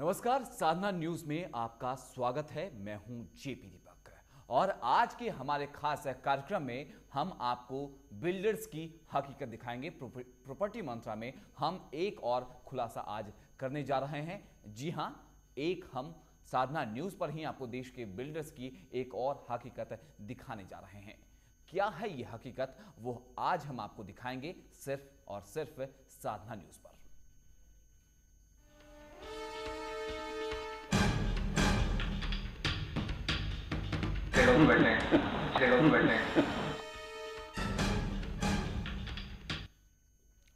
नमस्कार, साधना न्यूज में आपका स्वागत है। मैं हूं जेपी दीपक और आज के हमारे खास कार्यक्रम में हम आपको बिल्डर्स की हकीकत दिखाएंगे। प्रॉपर्टी मंत्रा में हम एक और खुलासा आज करने जा रहे हैं। जी हां, एक हम साधना न्यूज पर ही आपको देश के बिल्डर्स की एक और हकीकत दिखाने जा रहे हैं। क्या है ये हकीकत, वो आज हम आपको दिखाएंगे सिर्फ और सिर्फ साधना न्यूज पर।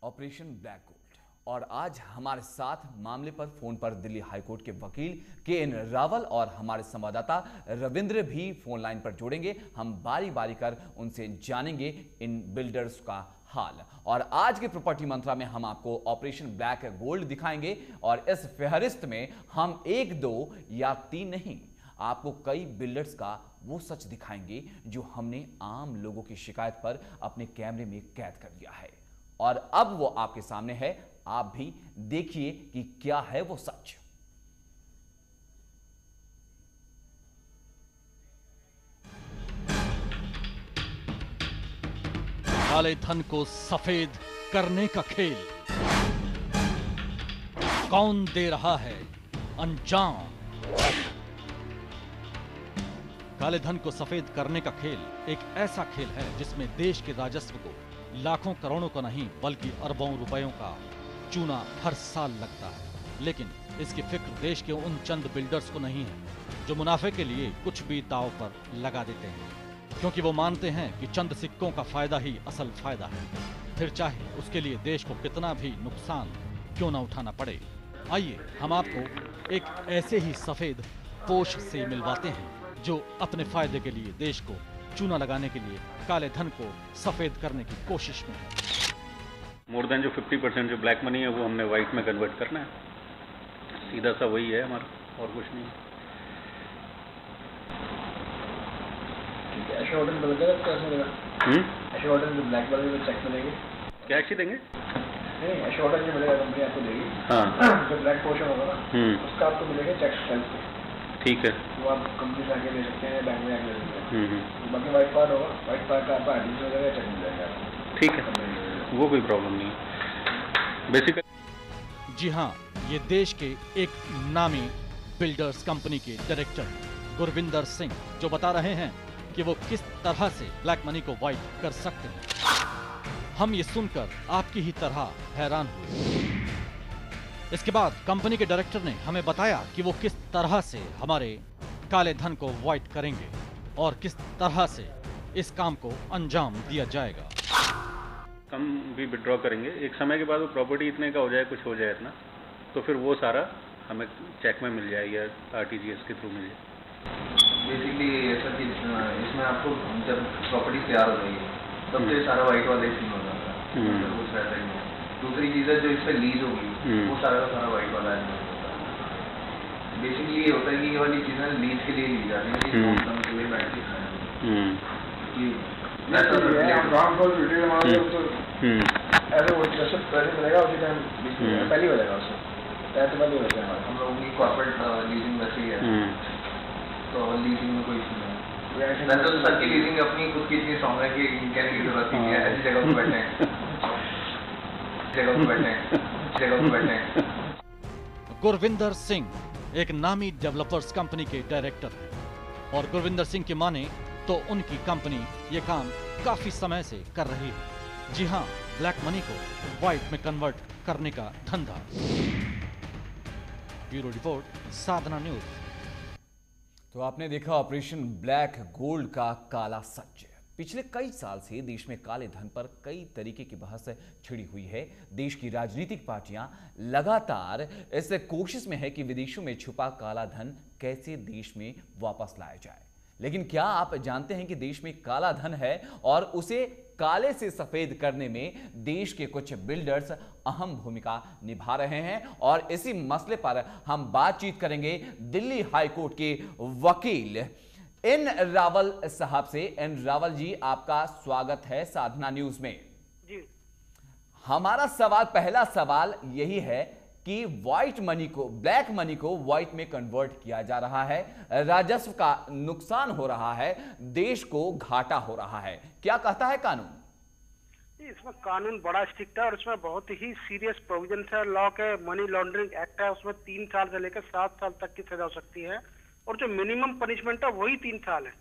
Operation black gold. और आज हमारे साथ मामले पर फोन पर दिल्ली हाईकोर्ट के वकील के.एन. रावल और हमारे संवाददाता रविंद्र भी फोन लाइन पर जोड़ेंगे। हम बारी बारी कर उनसे जानेंगे इन बिल्डर्स का हाल। और आज के प्रॉपर्टी मंत्रा में हम आपको ऑपरेशन ब्लैक गोल्ड दिखाएंगे और इस फहरिस्त में हम 1, 2 या 3 नहीं, आपको कई बिल्डर्स का वो सच दिखाएंगे जो हमने आम लोगों की शिकायत पर अपने कैमरे में कैद कर लिया है। और अब वो आपके सामने है, आप भी देखिए कि क्या है वो सच। काले धन को सफेद करने का खेल कौन दे रहा है अंजाम? काले धन को सफेद करने का खेल एक ऐसा खेल है जिसमें देश के राजस्व को लाखों करोड़ों का नहीं बल्कि अरबों रुपयों का चूना हर साल लगता है। लेकिन इसकी फिक्र देश के उन चंद बिल्डर्स को नहीं है जो मुनाफे के लिए कुछ भी दांव पर लगा देते हैं, क्योंकि वो मानते हैं कि चंद सिक्कों का फायदा ही असल फायदा है, फिर चाहे उसके लिए देश को कितना भी नुकसान क्यों ना उठाना पड़े। आइए हम आपको एक ऐसे ही सफेद पोश से मिलवाते हैं जो अपने फायदे के लिए देश को चूना लगाने के लिए काले धन को सफेद करने की कोशिश में है। मोर देन जो 50% जो ब्लैक मनी है वो हमने वाइट में कन्वर्ट करना है। सीधा सा वही है हमारा, और कुछ नहीं। ऐसे ऑर्डर मिलेगा, कैसे मिलेगा? ऐसे ऑर्डर जो ब्लैक वाले में चेक मिलेंगे, क्या अच्छी देंगे? नहीं, ऐसे ऑर्डर जो मिलेगा कंपनी आपको देगी। हाँ, जो ब्लैक पोर्शन होगा ना, उसका आपको मिलेगा चेक सेल्स पे। ठीक है, वो आप कंपनी से आके ले सकते हैं, बैंक में आके ले सकते हैं। बाकी वाइट पार्ट होगा, वाइट पार्ट का आपका आईडी मिल जाएगा, चेक मिल जाएगा आपको। ठीक है, वो कोई प्रॉब्लम नहीं बेसिकली। जी हाँ, ये देश के एक नामी बिल्डर्स कंपनी के डायरेक्टर गुरविंदर सिंह जो बता रहे हैं कि वो किस तरह से ब्लैक मनी को वाइट कर सकते हैं। हम ये सुनकर आपकी ही तरह हैरान हुए। इसके बाद कंपनी के डायरेक्टर ने हमें बताया कि वो किस तरह से हमारे काले धन को वाइट करेंगे और किस तरह से इस काम को अंजाम दिया जाएगा। हम भी विड्रॉ करेंगे, एक समय के बाद वो प्रॉपर्टी इतने का हो जाए, कुछ हो जाए इतना, तो फिर वो सारा हमें चेक में मिल जाएगी या RTGS के थ्रू मिल जाए। बेसिकली ऐसा कि इसमें आपको जब प्रॉपर्टी तैयार हो जाएगी तब तो ये सारा वाइट वाला ही सीन हो जाता है, कुछ रहता ही नहीं। दूसरी चीज़ है जो इस पर लीज होगी वो सारा का सारा वाइट वाला है। बेसिकली ये होता है कि ये वाली चीज़ें लीज के लिए ली जाती है, के लिए बैठ के ऐसे मिलेगा उसी टाइम पहले हो जाएगा, उससे पहले हो जाएगा। हम लोगों की कॉर्पोरेट लीजिंग वैसे ही है, तो लीजिंग में कोई इशू नहीं। तो सबकी लीजिंग अपनी खुद की इतनी स्ट्रॉन्ग है कि कहने की जरूरत नहीं है, ऐसी जगह पर बैठे हैं। गुरविंदर सिंह एक नामी डेवलपर्स कंपनी के डायरेक्टर हैं और गुरविंदर सिंह की माने तो उनकी कंपनी ये काम काफी समय से कर रही है। जी हाँ, ब्लैक मनी को व्हाइट में कन्वर्ट करने का धंधा। ब्यूरो रिपोर्ट, साधना न्यूज। तो आपने देखा ऑपरेशन ब्लैक गोल्ड का काला सच। पिछले कई साल से देश में काले धन पर कई तरीके की बहस छिड़ी हुई है। देश की राजनीतिक पार्टियां लगातार इस कोशिश में है कि विदेशों में छुपा काला धन कैसे देश में वापस लाया जाए। लेकिन क्या आप जानते हैं कि देश में काला धन है और उसे काले से सफेद करने में देश के कुछ बिल्डर्स अहम भूमिका निभा रहे हैं। और इसी मसले पर हम बातचीत करेंगे दिल्ली हाईकोर्ट के वकील एन. रावल साहब से। एन. रावल जी, आपका स्वागत है साधना न्यूज में। जी। हमारा सवाल, पहला सवाल यही है कि व्हाइट मनी को, ब्लैक मनी को व्हाइट में कन्वर्ट किया जा रहा है, राजस्व का नुकसान हो रहा है, देश को घाटा हो रहा है। क्या कहता है कानून? इसमें कानून बड़ा स्ट्रिक्ट है और इसमें बहुत ही सीरियस प्रोविजन है। लॉ के मनी लॉन्ड्रिंग एक्ट है, उसमें 3 साल से लेकर 7 साल तक की सजा हो सकती है और जो मिनिमम पनिशमेंट है वही 3 साल है।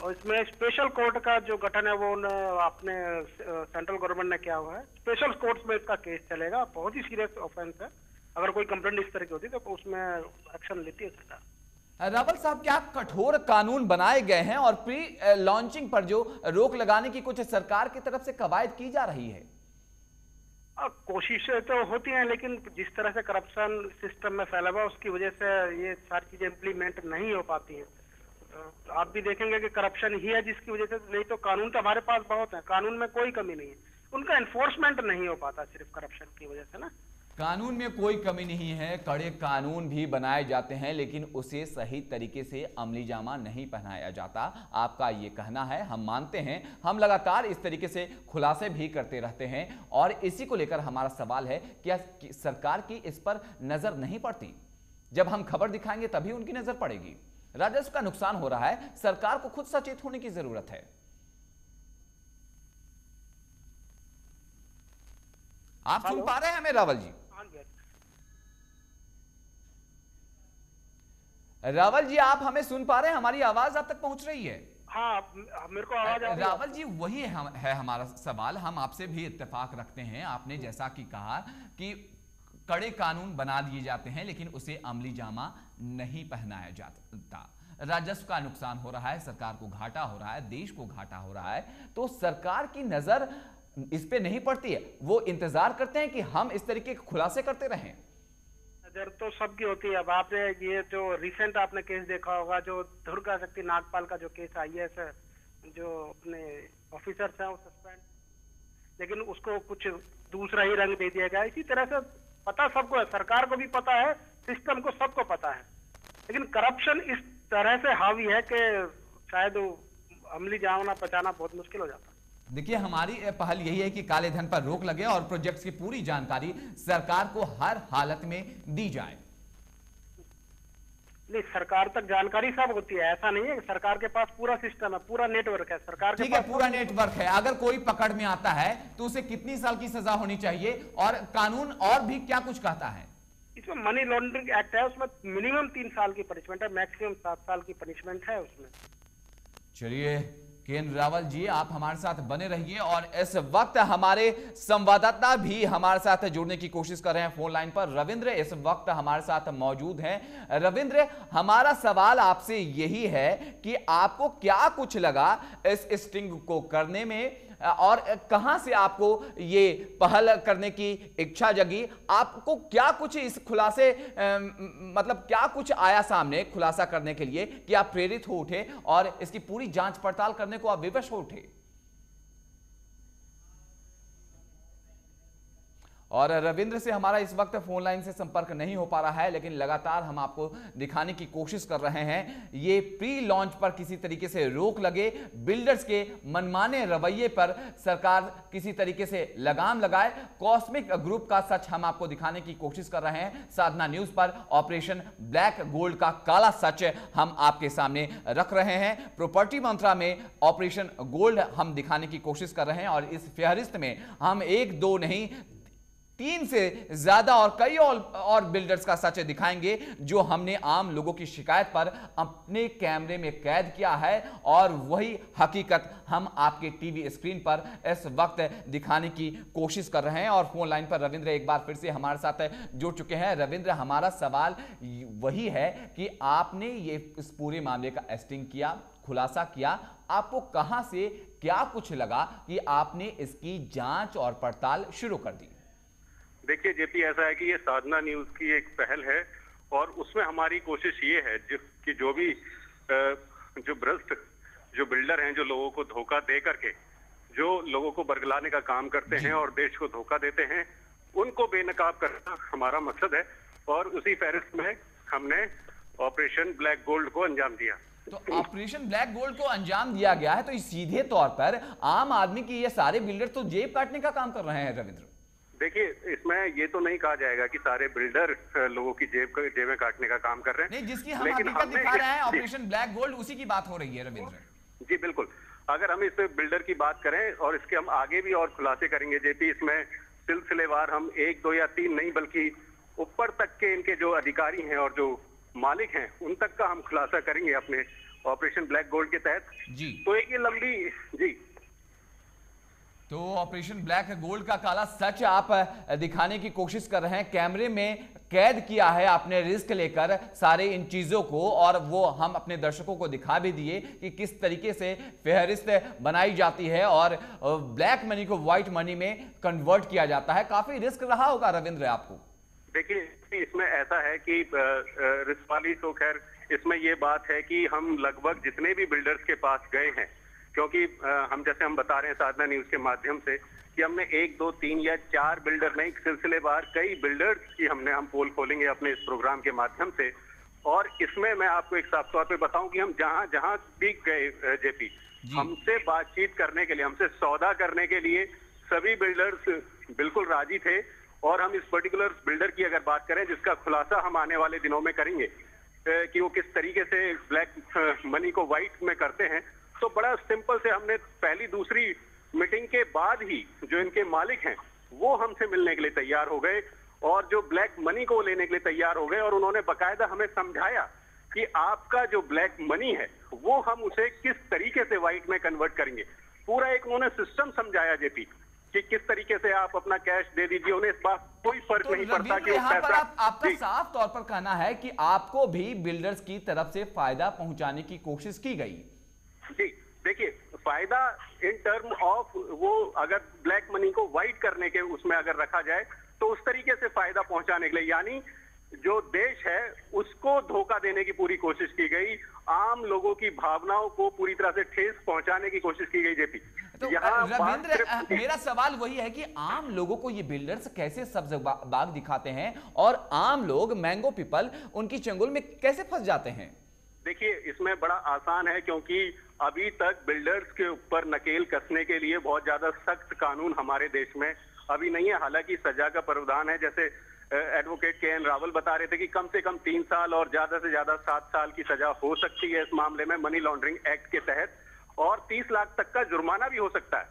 और इसमें स्पेशल कोर्ट का जो गठन है वो अपने सेंट्रल गवर्नमेंट ने किया हुआ है। स्पेशल कोर्ट्स में इसका केस चलेगा। बहुत ही सीरियस ऑफेंस है। अगर कोई कंप्लेंट इस तरह की होती है तो उसमें एक्शन लेती है सरकार। रावल साहब, क्या कठोर कानून बनाए गए हैं और प्री लॉन्चिंग पर जो रोक लगाने की कुछ सरकार की तरफ से कवायद की जा रही है? कोशिशें तो होती हैं, लेकिन जिस तरह से करप्शन सिस्टम में फैला हुआ उसकी वजह से ये सारी चीजें इम्प्लीमेंट नहीं हो पाती हैं। आप भी देखेंगे कि करप्शन ही है जिसकी वजह से, नहीं तो कानून तो हमारे पास बहुत है, कानून में कोई कमी नहीं है, उनका एनफोर्समेंट नहीं हो पाता सिर्फ करप्शन की वजह से ना। कानून में कोई कमी नहीं है, कड़े कानून भी बनाए जाते हैं, लेकिन उसे सही तरीके से अमली जामा नहीं पहनाया जाता। आपका ये कहना है, हम मानते हैं, हम लगातार इस तरीके से खुलासे भी करते रहते हैं और इसी को लेकर हमारा सवाल है क्या सरकार की इस पर नजर नहीं पड़ती? जब हम खबर दिखाएंगे तभी उनकी नजर पड़ेगी। राजस्व का नुकसान हो रहा है, सरकार को खुद सचेत होने की जरूरत है। आप सुन पा रहे हैं हमें रावल जी? रावल जी, आप हमें सुन पा रहे हैं? हमारी आवाज आप तक पहुंच रही है? हाँ, मेरे को आवाज आ रही है। रावल जी, वही है हमारा सवाल। हम आपसे भी इत्तेफाक रखते हैं। आपने जैसा कि कहा कि कड़े कानून बना दिए जाते हैं लेकिन उसे अमली जामा नहीं पहनाया जाता। राजस्व का नुकसान हो रहा है, सरकार को घाटा हो रहा है, देश को घाटा हो रहा है, तो सरकार की नजर इस पे नहीं पड़ती है। वो इंतजार करते हैं कि हम इस तरीके के खुलासे करते रहें। नजर तो सबकी होती है। अब आपने ये जो रिसेंट आपने केस देखा होगा, जो दुर्गा शक्ति नागपाल का जो केस IAS है, जो अपने ऑफिसर्स हैं वो सस्पेंड, लेकिन उसको कुछ दूसरा ही रंग दे दिया गया। इसी तरह से पता सबको है, सरकार को भी पता है, सिस्टम को सबको पता है, लेकिन करप्शन इस तरह से हावी है कि शायद अमली जामा बचाना बहुत मुश्किल हो जाता है। देखिए, हमारी पहल यही है कि काले धन पर रोक लगे और प्रोजेक्ट्स की पूरी जानकारी सरकार को हर हालत में दी जाए। नहीं, सरकार तक जानकारी सब होती है, ऐसा नहीं है। सरकार के पास पूरा सिस्टम है, पूरा नेटवर्क है सरकार के पास। पूरा नेटवर्क है। अगर कोई पकड़ में आता है तो उसे कितनी साल की सजा होनी चाहिए और कानून और भी क्या कुछ कहता है? इसमें मनी लॉन्ड्रिंग एक्ट है, उसमें मिनिमम 3 साल की पनिशमेंट है, मैक्सिमम 7 साल की पनिशमेंट है उसमें। चलिए केन रावल जी, आप हमारे साथ बने रहिए और इस वक्त हमारे संवाददाता भी हमारे साथ जुड़ने की कोशिश कर रहे हैं फोन लाइन पर। रविंद्र इस वक्त हमारे साथ मौजूद हैं। रविंद्र, हमारा सवाल आपसे यही है कि आपको क्या कुछ लगा इस स्टिंग को करने में और कहां से आपको ये पहल करने की इच्छा जगी? आपको क्या कुछ इस खुलासे मतलब क्या कुछ आया सामने खुलासा करने के लिए कि आप प्रेरित हो उठे और इसकी पूरी जांच पड़ताल करने को आप विवश हो उठे? और रविंद्र से हमारा इस वक्त फोन लाइन से संपर्क नहीं हो पा रहा है, लेकिन लगातार हम आपको दिखाने की कोशिश कर रहे हैं ये प्री लॉन्च पर किसी तरीके से रोक लगे, बिल्डर्स के मनमाने रवैये पर सरकार किसी तरीके से लगाम लगाए। कॉस्मिक ग्रुप का सच हम आपको दिखाने की कोशिश कर रहे हैं। साधना न्यूज पर ऑपरेशन ब्लैक गोल्ड का काला सच हम आपके सामने रख रहे हैं। प्रॉपर्टी मंत्रा में ऑपरेशन गोल्ड हम दिखाने की कोशिश कर रहे हैं और इस फहरिस्त में हम 1 2 नहीं 3 से ज्यादा और कई और बिल्डर्स का सच दिखाएंगे जो हमने आम लोगों की शिकायत पर अपने कैमरे में कैद किया है और वही हकीकत हम आपके टीवी स्क्रीन पर इस वक्त दिखाने की कोशिश कर रहे हैं। और फोन लाइन पर रविंद्र एक बार फिर से हमारे साथ जुड़ चुके हैं। रविंद्र, हमारा सवाल वही है कि आपने ये इस पूरे मामले का एस्टिंग किया, खुलासा किया, आपको कहां से क्या कुछ लगा कि आपने इसकी जांच और पड़ताल शुरू कर दी? देखिए जेपी, ऐसा है कि ये साधना न्यूज की एक पहल है और उसमें हमारी कोशिश ये है कि जो भी जो भ्रष्ट जो बिल्डर हैं, जो लोगों को धोखा दे करके जो लोगों को बरगलाने का काम करते हैं और देश को धोखा देते हैं, उनको बेनकाब करना हमारा मकसद है और उसी फहरिस्त में हमने ऑपरेशन ब्लैक गोल्ड को अंजाम दिया। तो ऑपरेशन ब्लैक गोल्ड को अंजाम दिया गया है तो सीधे तौर पर आम आदमी की ये सारे बिल्डर तो जेब काटने का काम कर रहे हैं रविंद्र। देखिए, इसमें ये तो नहीं कहा जाएगा कि सारे बिल्डर लोगों की जेबें काटने का काम कर रहे हैं। नहीं, जिसकी हम लेकिन हकीकत हमने दिखा रहे हैं जी, ऑपरेशन ब्लैक गोल्ड, उसी की बात हो रही है रविंद्र। जी बिल्कुल। अगर हम इस बिल्डर की बात करें और इसके हम आगे भी और खुलासे करेंगे जेपी, इसमें सिलसिलेवार हम 1, 2 या 3 नहीं बल्कि ऊपर तक के इनके जो अधिकारी हैं और जो मालिक हैं उन तक का हम खुलासा करेंगे अपने ऑपरेशन ब्लैक गोल्ड के तहत। जी, तो एक ये लंबी जी तो ऑपरेशन ब्लैक गोल्ड का काला सच आप दिखाने की कोशिश कर रहे हैं, कैमरे में कैद किया है आपने रिस्क लेकर सारे इन चीजों को, और वो हम अपने दर्शकों को दिखा भी दिए कि किस तरीके से फेहरिस्त बनाई जाती है और ब्लैक मनी को व्हाइट मनी में कन्वर्ट किया जाता है। काफी रिस्क रहा होगा रविंद्र आपको। देखिए, इसमें ऐसा है कि रिस्क वाली तो खैर इसमें ये बात है कि हम लगभग जितने भी बिल्डर्स के पास गए हैं, क्योंकि हम जैसे हम बता रहे हैं साधना न्यूज के माध्यम से कि हमने 1, 2, 3 या 4 बिल्डर नहीं, सिलसिलेवार कई बिल्डर्स की हम पोल खोलेंगे अपने इस प्रोग्राम के माध्यम से। और इसमें मैं आपको एक साफ तौर पे बताऊं कि हम जहां जहां भी गए जेपी, हमसे बातचीत करने के लिए, हमसे सौदा करने के लिए सभी बिल्डर्स बिल्कुल राजी थे। और हम इस पर्टिकुलर बिल्डर की अगर बात करें जिसका खुलासा हम आने वाले दिनों में करेंगे कि वो किस तरीके से ब्लैक मनी को व्हाइट में करते हैं, तो बड़ा सिंपल से हमने पहली दूसरी मीटिंग के बाद ही जो इनके मालिक हैं वो हमसे मिलने के लिए तैयार हो गए और जो ब्लैक मनी को लेने के लिए तैयार हो गए। और उन्होंने बकायदा हमें समझाया कि आपका जो ब्लैक मनी है वो हम उसे किस तरीके से व्हाइट में कन्वर्ट करेंगे। पूरा एक उन्होंने सिस्टम समझाया जेपी कि किस तरीके से आप अपना कैश दे दीजिए, उन्हें इस बात कोई फर्क नहीं पड़ता कि यहाँ पर पैसा। आपका साफ तौर पर कहना है कि आपको भी बिल्डर्स की तरफ से फायदा पहुंचाने की कोशिश की गई। जी देखिए, फायदा इन टर्म ऑफ वो अगर ब्लैक मनी को व्हाइट करने के उसमें अगर रखा जाए तो उस तरीके से फायदा पहुंचाने के लिए, यानी जो देश है उसको धोखा देने की पूरी कोशिश की गई, आम लोगों की भावनाओं को पूरी तरह से ठेस पहुंचाने की कोशिश की गई जेपी। तो रविंद्र, मेरा सवाल वही है कि आम लोगों को ये बिल्डर्स कैसे सब्ज बाग दिखाते हैं और आम लोग मैंगो पीपल उनकी चंगुल में कैसे फंस जाते हैं? देखिए, इसमें बड़ा आसान है क्योंकि अभी तक बिल्डर्स के ऊपर नकेल कसने के लिए बहुत ज्यादा सख्त कानून हमारे देश में अभी नहीं है। हालांकि सजा का प्रावधान है, जैसे एडवोकेट के एन रावल बता रहे थे कि कम से कम 3 साल और ज्यादा से ज्यादा 7 साल की सजा हो सकती है इस मामले में मनी लॉन्ड्रिंग एक्ट के तहत, और 30 लाख तक का जुर्माना भी हो सकता है।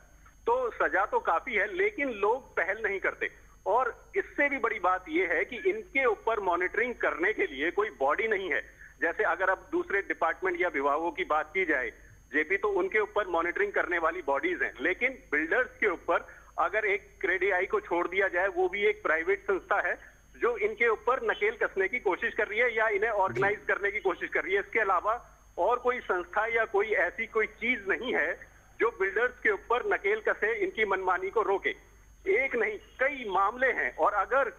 तो सजा तो काफी है, लेकिन लोग पहल नहीं करते। और इससे भी बड़ी बात यह है कि इनके ऊपर मॉनिटरिंग करने के लिए कोई बॉडी नहीं है। जैसे अगर अब दूसरे डिपार्टमेंट या विभागों की बात की जाए जेपी, तो उनके ऊपर मॉनिटरिंग करने वाली बॉडीज हैं, लेकिन बिल्डर्स के ऊपर अगर एक क्रेडिआई को छोड़ दिया जाए, वो भी एक प्राइवेट संस्था है जो इनके ऊपर नकेल कसने की कोशिश कर रही है या इन्हें ऑर्गेनाइज करने की कोशिश कर रही है। इसके अलावा और कोई संस्था या कोई ऐसी कोई चीज नहीं है जो बिल्डर्स के ऊपर नकेल कसे, इनकी मनमानी को रोके। एक नहीं, कई मामले हैं। और अगर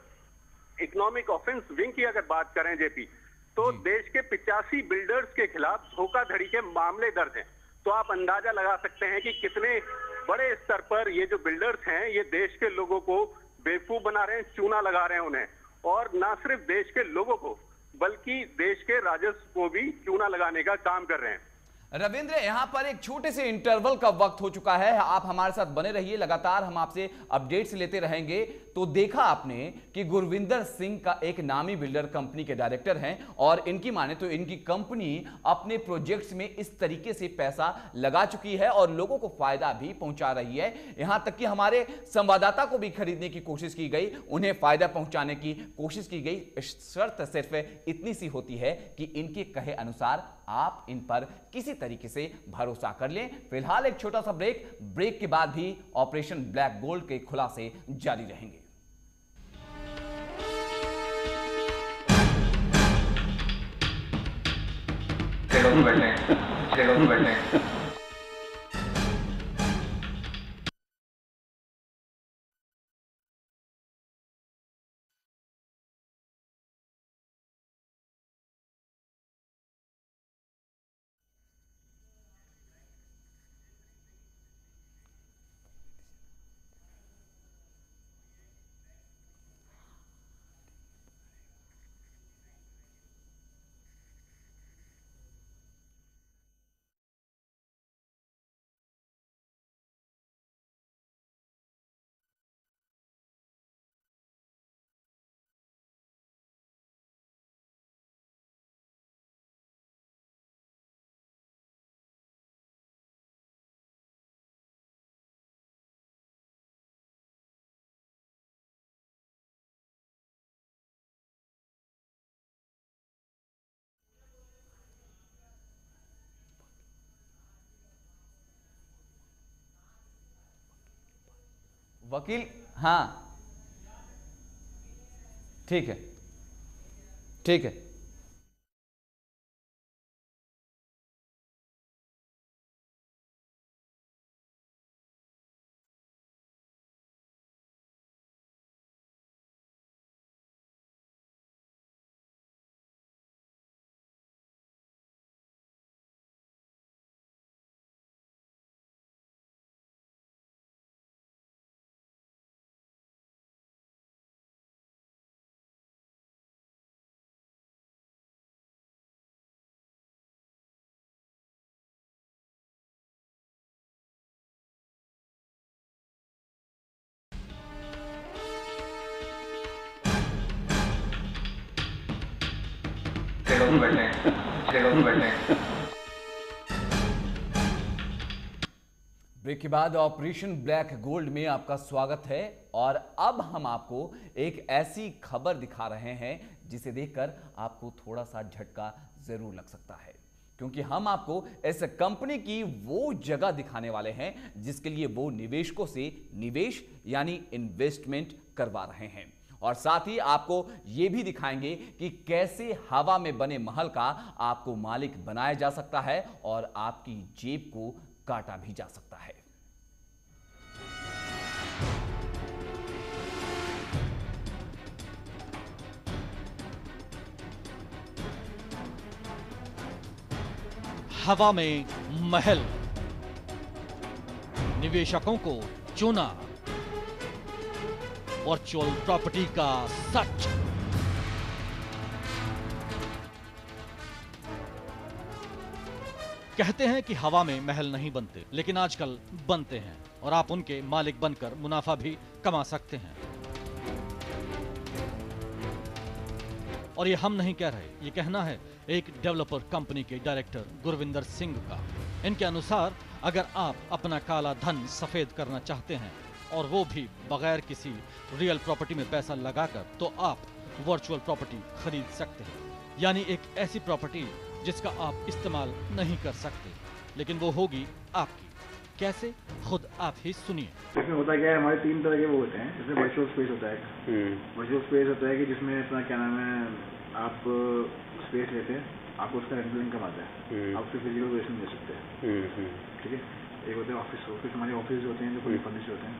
इकोनॉमिक ऑफेंस विंग की अगर बात करें जेपी, तो देश के 85 बिल्डर्स के खिलाफ धोखाधड़ी के मामले दर्ज हैं। तो आप अंदाजा लगा सकते हैं कि कितने बड़े स्तर पर ये जो बिल्डर्स हैं ये देश के लोगों को बेवकूफ बना रहे हैं, चूना लगा रहे हैं उन्हें, और ना सिर्फ देश के लोगों को बल्कि देश के राजस्व को भी चूना लगाने का काम कर रहे हैं। रविंद्र, यहां पर एक छोटे से इंटरवल का वक्त हो चुका है, आप हमारे साथ बने रहिए, लगातार हम आपसे अपडेट्स लेते रहेंगे। तो देखा आपने कि गुरविंदर सिंह का एक नामी बिल्डर कंपनी के डायरेक्टर हैं और इनकी माने तो इनकी कंपनी अपने प्रोजेक्ट्स में इस तरीके से पैसा लगा चुकी है और लोगों को फायदा भी पहुंचा रही है। यहां तक कि हमारे संवाददाता को भी खरीदने की कोशिश की गई, उन्हें फायदा पहुंचाने की कोशिश की गई। शर्त सिर्फ इतनी सी होती है कि इनके कहे अनुसार आप इन पर किसी तरीके से भरोसा कर लें। फिलहाल एक छोटा सा ब्रेक के बाद भी ऑपरेशन ब्लैक गोल्ड के खुलासे जारी रहेंगे। बैठे वकील, हाँ ठीक है, ठीक है। ब्रेक के बाद ऑपरेशन ब्लैक गोल्ड में आपका स्वागत है। और अब हम आपको एक ऐसी खबर दिखा रहे हैं जिसे देखकर आपको थोड़ा सा झटका जरूर लग सकता है, क्योंकि हम आपको इस कंपनी की वो जगह दिखाने वाले हैं जिसके लिए वो निवेशकों से निवेश यानी इन्वेस्टमेंट करवा रहे हैं। और साथ ही आपको यह भी दिखाएंगे कि कैसे हवा में बने महल का आपको मालिक बनाया जा सकता है और आपकी जेब को काटा भी जा सकता है। हवा में महल, निवेशकों को चुना, वर्चुअल प्रॉपर्टी का सच। कहते हैं कि हवा में महल नहीं बनते, लेकिन आजकल बनते हैं और आप उनके मालिक बनकर मुनाफा भी कमा सकते हैं। और ये हम नहीं कह रहे, ये कहना है एक डेवलपर कंपनी के डायरेक्टर गुरविंदर सिंह का। इनके अनुसार अगर आप अपना काला धन सफेद करना चाहते हैं और वो भी बगैर किसी रियल प्रॉपर्टी में पैसा लगाकर, तो आप वर्चुअल प्रॉपर्टी खरीद सकते हैं, यानी एक ऐसी प्रॉपर्टी जिसका आप इस्तेमाल नहीं कर सकते, लेकिन वो होगी आपकी। कैसे, खुद आप ही सुनिए। इसमें होता क्या है, हमारे 3 तरह के वो होते हैं। जैसे वर्चुअल स्पेस होता है। वर्चुअल स्पेस होता है कि जिसमें अपना क्या नाम है, आप स्पेस लेते हैं, आपको उसका रेंटल इनकम आता है, आप उससे फिजिकल वेरिएशन दे सकते हैं। ठीक है। एक होता है ऑफिस। हमारे ऑफिस होते हैं जो पूरी फर्निश होते हैं,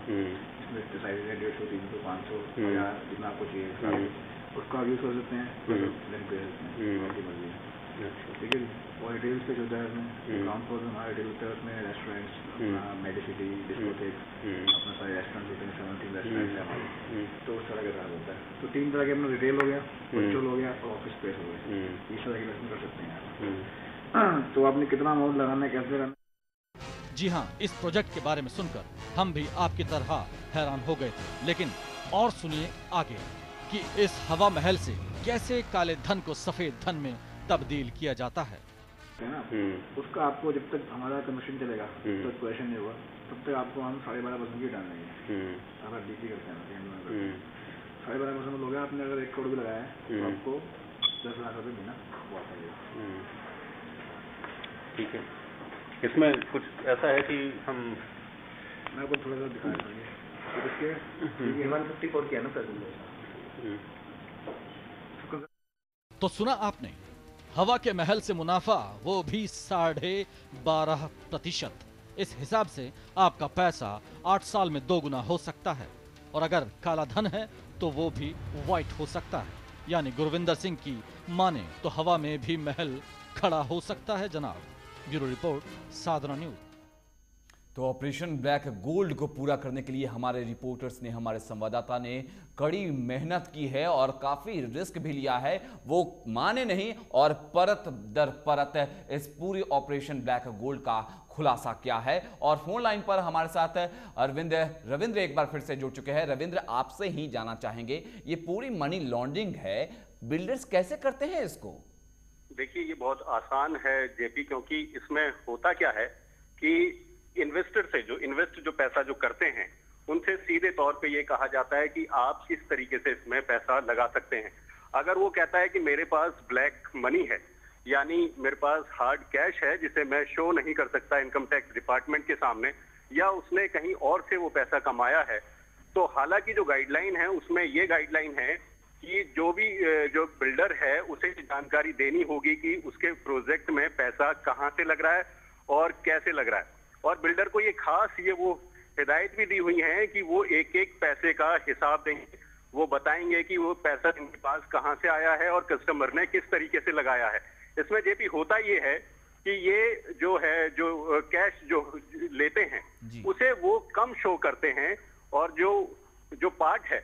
इसमें साइज है 150, 300, 500 या जितना आपको चाहिए, उसका यूज कर सकते हैं, रेंट पे सकते हैं, आपकी मर्जी है। ठीक है। और रिटेल स्पेस होता है उसमें, ग्राउंड फ्लोर में हमारा रिटेल होता है, उसमें रेस्टोरेंट्स, मेडिसिटी, डिस्कोटेक्स, अपना सारे रेस्टोरेंट होते हैं, 17 रेस्टोरेंट्स है हमारे, तो उस तरह का काम होता है। तो 3 तरह के अपना रिटेल हो गया, वर्चुअल हो गया और ऑफिस स्पेस हो गया। इस तरह की इन्वेस्टमेंट कर सकते हैं। तो आपने कितना अमाउंट लगाना है, कैसे करना। जी हाँ, इस प्रोजेक्ट के बारे में सुनकर हम भी आपकी तरह हैरान हो गए थे, लेकिन और सुनिए आगे कि इस हवा महल से कैसे काले धन को सफेद धन में तब्दील किया जाता है ना। उसका आपको जब तक हमारा कमीशन चलेगा, तब तक क्वेश्चन नहीं हुआ, तब तक आपको हम 12.5% की डाल देंगे। अगर डीसी करते हैं 12.5% लोग, आपने अगर 1 करोड़ भी लगाया है तो आपको 10 लाख रुपए महीना वो आता है। ठीक है। इसमें कुछ ऐसा है कि हम, मैं आपको थोड़ा सा दिखा देंगे इसके 154 किया ना सर। तो सुना आपने, हवा के महल से मुनाफा वो भी 12.5%। इस हिसाब से आपका पैसा 8 साल में 2 गुना हो सकता है। और अगर काला धन है तो वो भी व्हाइट हो सकता है, यानी गुरविंदर सिंह की माने तो हवा में भी महल खड़ा हो सकता है जनाब। ब्यूरो रिपोर्ट, साधना न्यूज। तो ऑपरेशन ब्लैक गोल्ड को पूरा करने के लिए हमारे रिपोर्टर्स ने, हमारे संवाददाता ने कड़ी मेहनत की है और काफी रिस्क भी लिया है। वो माने नहीं और परत दर परत इस पूरी ऑपरेशन ब्लैक गोल्ड का खुलासा किया है। और फोन लाइन पर हमारे साथ रविंद्र एक बार फिर से जुड़ चुके हैं। रविंद्र, आपसे ही जानना चाहेंगे, ये पूरी मनी लॉन्ड्रिंग है, बिल्डर्स कैसे करते हैं इसको? देखिए, ये बहुत आसान है जेपी, क्योंकि इसमें होता क्या है कि इन्वेस्टर से जो पैसा जो करते हैं, उनसे सीधे तौर पे ये कहा जाता है कि आप किस तरीके से इसमें पैसा लगा सकते हैं। अगर वो कहता है कि मेरे पास ब्लैक मनी है, यानी मेरे पास हार्ड कैश है जिसे मैं शो नहीं कर सकता इनकम टैक्स डिपार्टमेंट के सामने, या उसने कहीं और से वो पैसा कमाया है, तो हालांकि जो गाइडलाइन है उसमें ये गाइडलाइन है कि जो बिल्डर है उसे जानकारी देनी होगी कि उसके प्रोजेक्ट में पैसा कहां से लग रहा है और कैसे लग रहा है, और बिल्डर को ये खास वो हिदायत भी दी हुई है कि वो एक एक पैसे का हिसाब देंगे, वो बताएंगे कि वो पैसा इनके पास कहां से आया है और कस्टमर ने किस तरीके से लगाया है। इसमें जेपी होता ये है कि ये जो कैश जो लेते हैं उसे वो कम शो करते हैं, और जो पार्ट है,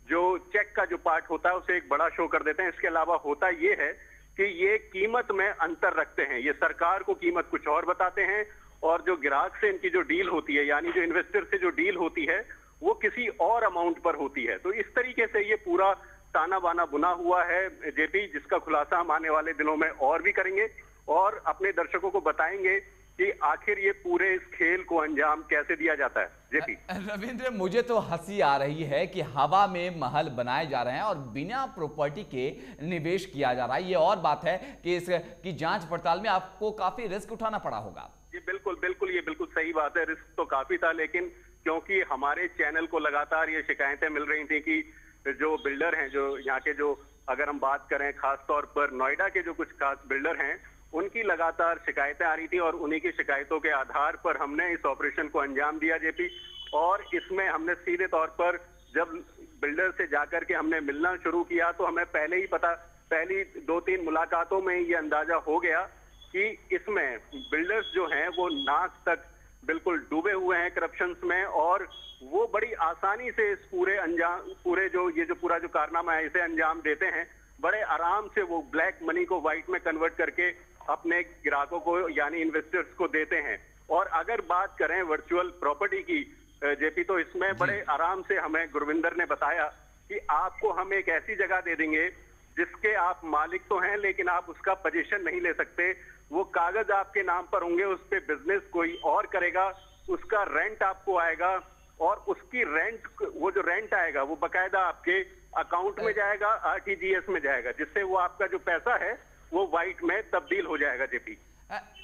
जो चेक का जो पार्ट होता है उसे एक बड़ा शो कर देते हैं। इसके अलावा होता ये है कि ये कीमत में अंतर रखते हैं, ये सरकार को कीमत कुछ और बताते हैं, और जो ग्राहक से इनकी जो डील होती है, यानी जो इन्वेस्टर से जो डील होती है, वो किसी और अमाउंट पर होती है। तो इस तरीके से ये पूरा ताना बाना बुना हुआ है जेपी, जिसका खुलासा हम आने वाले दिनों में और भी करेंगे और अपने दर्शकों को बताएंगे कि आखिर ये पूरे इस खेल को अंजाम कैसे दिया जाता है। जेपी रविंद्र, मुझे तो हंसी आ रही है कि हवा में महल बनाए जा रहे हैं और बिना प्रॉपर्टी के निवेश किया जा रहा है। ये और बात है कि इसकी जांच पड़ताल में आपको काफी रिस्क उठाना पड़ा होगा। ये बिल्कुल सही बात है, रिस्क तो काफी था, लेकिन क्योंकि हमारे चैनल को लगातार ये शिकायतें मिल रही थी कि जो बिल्डर हैं, जो यहाँ के, जो अगर हम बात करें खास तौर पर नोएडा के जो कुछ खास बिल्डर हैं, उनकी लगातार शिकायतें आ रही थी और उन्हीं की शिकायतों के आधार पर हमने इस ऑपरेशन को अंजाम दिया जेपी। और इसमें हमने सीधे तौर पर जब बिल्डर से जाकर के हमने मिलना शुरू किया तो हमें पहले ही पता, पहली 2-3 मुलाकातों में ये अंदाजा हो गया कि इसमें बिल्डर्स जो हैं वो नाक तक बिल्कुल डूबे हुए हैं करप्शंस में, और वो बड़ी आसानी से इस पूरा जो कारनामा है इसे अंजाम देते हैं। बड़े आराम से वो ब्लैक मनी को व्हाइट में कन्वर्ट करके अपने ग्राहकों को यानी इन्वेस्टर्स को देते हैं। और अगर बात करें वर्चुअल प्रॉपर्टी की जेपी, तो इसमें बड़े आराम से हमें गुरविंदर ने बताया कि आपको हम एक ऐसी जगह दे देंगे जिसके आप मालिक तो हैं लेकिन आप उसका पोजीशन नहीं ले सकते, वो कागज आपके नाम पर होंगे, उस पे बिजनेस कोई और करेगा, उसका रेंट आपको आएगा, और उसकी वो जो रेंट आएगा वो बकायदा आपके अकाउंट में जाएगा, आरटीजीएस में जाएगा, जिससे वो आपका जो पैसा है वो व्हाइट में तब्दील हो जाएगा जेपी।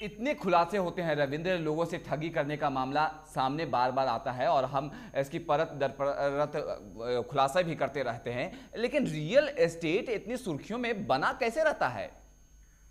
इतने खुलासे होते हैं रविंद्र, लोगों से ठगी करने का मामला सामने बार बार आता है और हम इसकी परत दर परत खुलासा भी करते रहते हैं, लेकिन रियल एस्टेट इतनी सुर्खियों में बना कैसे रहता है?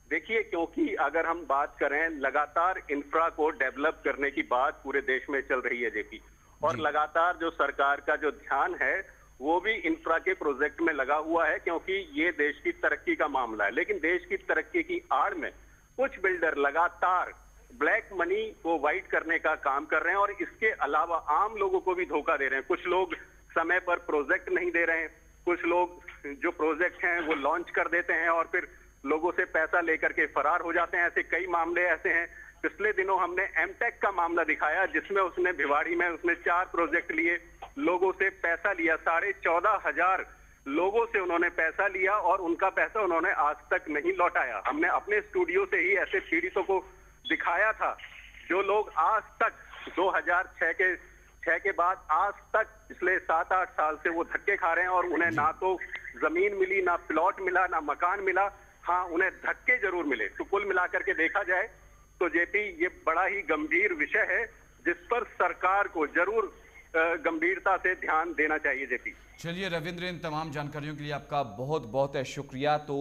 देखिए, क्योंकि अगर हम बात करें, लगातार इंफ्रा को डेवलप करने की बात पूरे देश में चल रही है जेपी, और लगातार जो सरकार का जो ध्यान है वो भी इंफ्रा के प्रोजेक्ट में लगा हुआ है, क्योंकि ये देश की तरक्की का मामला है। लेकिन देश की तरक्की की आड़ में कुछ बिल्डर लगातार ब्लैक मनी को व्हाइट करने का काम कर रहे हैं, और इसके अलावा आम लोगों को भी धोखा दे रहे हैं। कुछ लोग समय पर प्रोजेक्ट नहीं दे रहे हैं, कुछ लोग जो प्रोजेक्ट हैं वो लॉन्च कर देते हैं और फिर लोगों से पैसा लेकर के फरार हो जाते हैं। ऐसे कई मामले ऐसे हैं। पिछले दिनों हमने एमटेक का मामला दिखाया, जिसमें उसने भिवाड़ी में 4 प्रोजेक्ट लिए, लोगों से पैसा लिया, 14,500 लोगों से उन्होंने पैसा लिया और उनका पैसा उन्होंने आज तक नहीं लौटाया। हमने अपने स्टूडियो से ही ऐसे पीड़ितों को दिखाया था, जो लोग आज तक 2006 के बाद आज तक पिछले 7-8 साल से वो धक्के खा रहे हैं, और उन्हें ना तो जमीन मिली, ना प्लॉट मिला, ना मकान मिला। हाँ, उन्हें धक्के जरूर मिले। तो कुल मिलाकर के देखा जाए तो जेपी, ये बड़ा ही गंभीर विषय है जिस पर सरकार को जरूर गंभीरता से ध्यान देना चाहिए जेपी। चलिए रविंद्र, इन तमाम जानकारियों के लिए आपका बहुत बहुत शुक्रिया। तो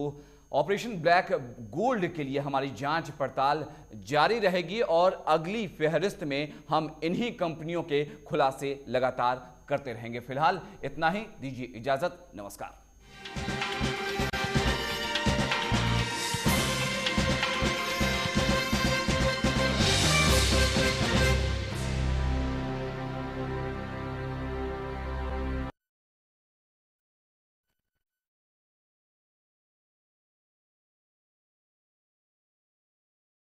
ऑपरेशन ब्लैक गोल्ड के लिए हमारी जांच पड़ताल जारी रहेगी और अगली फहरिस्त में हम इन्हीं कंपनियों के खुलासे लगातार करते रहेंगे। फिलहाल इतना ही, दीजिए इजाजत, नमस्कार।